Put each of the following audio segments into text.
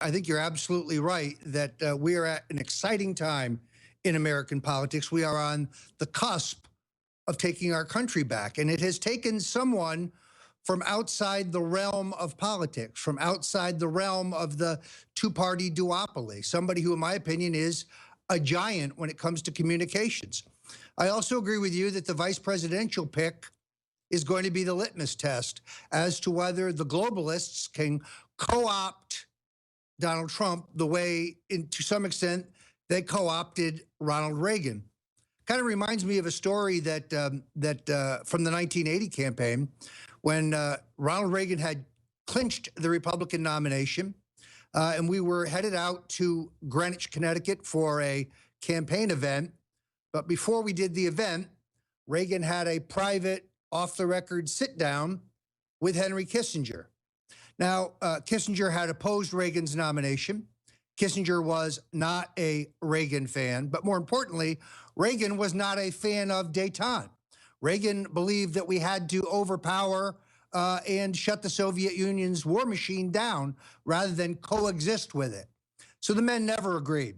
I think you're absolutely right that we are at an exciting time in American politics. We are on the cusp of taking our country back. And it has taken someone from outside the realm of politics, from outside the realm of the two-party duopoly, somebody who, in my opinion, is a giant when it comes to communications. I also agree with you that the vice presidential pick is going to be the litmus test as to whether the globalists can co-opt Donald Trump the way, to some extent, they co-opted Ronald Reagan. Kind of reminds me of a story that from the 1980 campaign, when Ronald Reagan had clinched the Republican nomination, and we were headed out to Greenwich, Connecticut for a campaign event. But before we did the event, Reagan had a private, off-the-record sit-down with Henry Kissinger. Now, Kissinger had opposed Reagan's nomination. Kissinger was not a Reagan fan, but more importantly, Reagan was not a fan of détente. Reagan believed that we had to overpower and shut the Soviet Union's war machine down rather than coexist with it. So the men never agreed.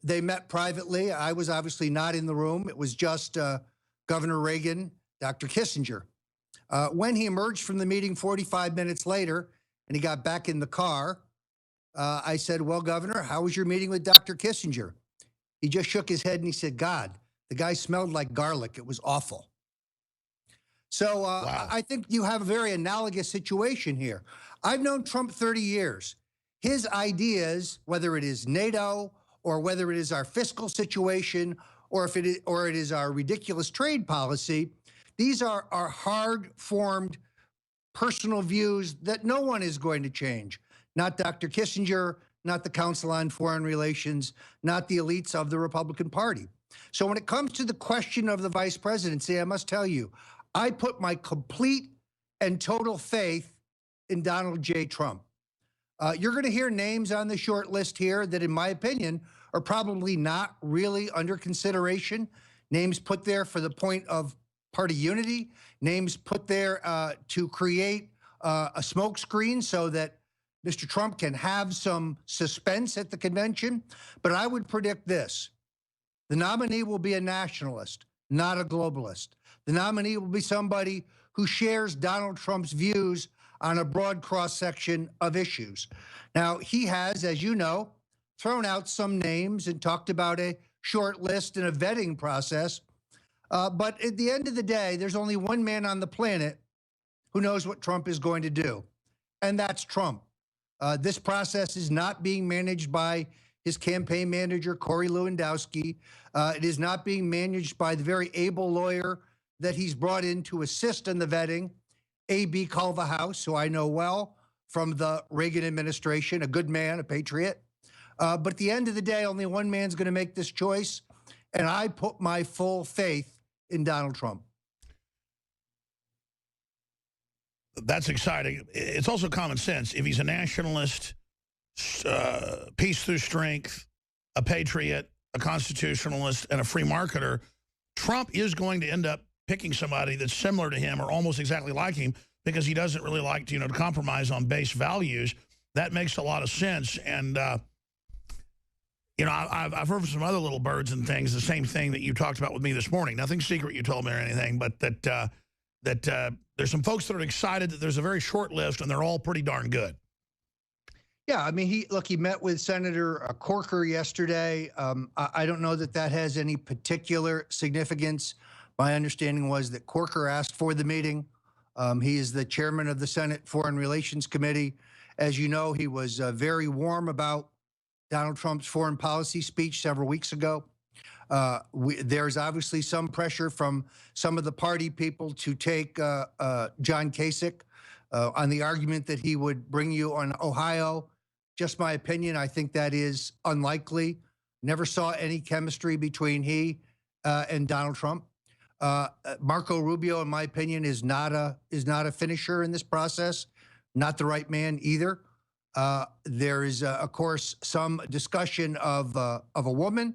They met privately. I was obviously not in the room. It was just Governor Reagan, Dr. Kissinger. When he emerged from the meeting 45 minutes later and he got back in the car, I said, well, Governor, how was your meeting with Dr. Kissinger? He just shook his head and he said, God, the guy smelled like garlic. It was awful. So wow. I think you have a very analogous situation here. I've known Trump 30 years. His ideas, whether it is NATO or whether it is our fiscal situation or if it is our ridiculous trade policy, these are hard-formed personal views that no one is going to change. Not Dr. Kissinger, not the Council on Foreign Relations, not the elites of the Republican Party. So when it comes to the question of the vice presidency, I must tell you, I put my complete and total faith in Donald J. Trump. You're going to hear names on the short list here that, in my opinion, are probably not really under consideration. Names put there for the point of party unity, names put there to create a smokescreen so that Mr. Trump can have some suspense at the convention. But I would predict this. The nominee will be a nationalist, not a globalist. The nominee will be somebody who shares Donald Trump's views on a broad cross-section of issues. Now, he has, as you know, thrown out some names and talked about a short list and a vetting process. But at the end of the day, there's only one man on the planet who knows what Trump is going to do, and that's Trump. This process is not being managed by his campaign manager, Corey Lewandowski. It is not being managed by the very able lawyer that he's brought in to assist in the vetting, A.B. Culverhouse, who I know well from the Reagan administration, a good man, a patriot. But at the end of the day, only one man's going to make this choice, and I put my full faith in Donald Trump. That's exciting. It's also common sense. If he's a nationalist, peace through strength, a patriot, a constitutionalist, and a free marketer, Trump is going to end up picking somebody that's similar to him or almost exactly like him because he doesn't really like to, to compromise on base values. That makes a lot of sense. And, I've heard from some other little birds and things, the same thing that you talked about with me this morning. Nothing secret you told me or anything, but that there's some folks that are excited that there's a very short list and they're all pretty darn good. Yeah, I mean, he met with Senator Corker yesterday. I don't know that has any particular significance. My understanding was that Corker asked for the meeting. He is the chairman of the Senate Foreign Relations Committee. As you know, he was very warm about Donald Trump's foreign policy speech several weeks ago. There's obviously some pressure from some of the party people to take John Kasich on the argument that he would bring you on Ohio. Just my opinion, I think that is unlikely. Never saw any chemistry between he and Donald Trump. Marco Rubio, in my opinion, is not a finisher in this process. Not the right man either. There is, of course, some discussion of a woman,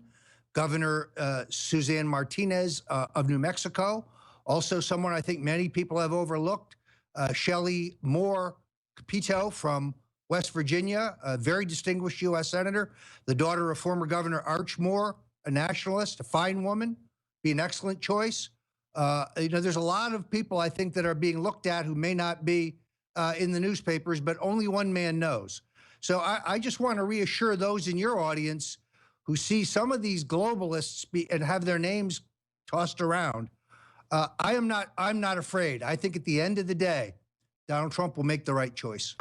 Governor Suzanne Martinez of New Mexico. Also, someone I think many people have overlooked, Shelley Moore Capito from West Virginia, a very distinguished U.S. senator, the daughter of former Governor Arch Moore, a nationalist, a fine woman, be an excellent choice. There's a lot of people I think that are being looked at who may not be in the newspapers, but only one man knows. So I just want to reassure those in your audience who see some of these globalists and have their names tossed around. I'm not afraid. I think at the end of the day, Donald Trump will make the right choice.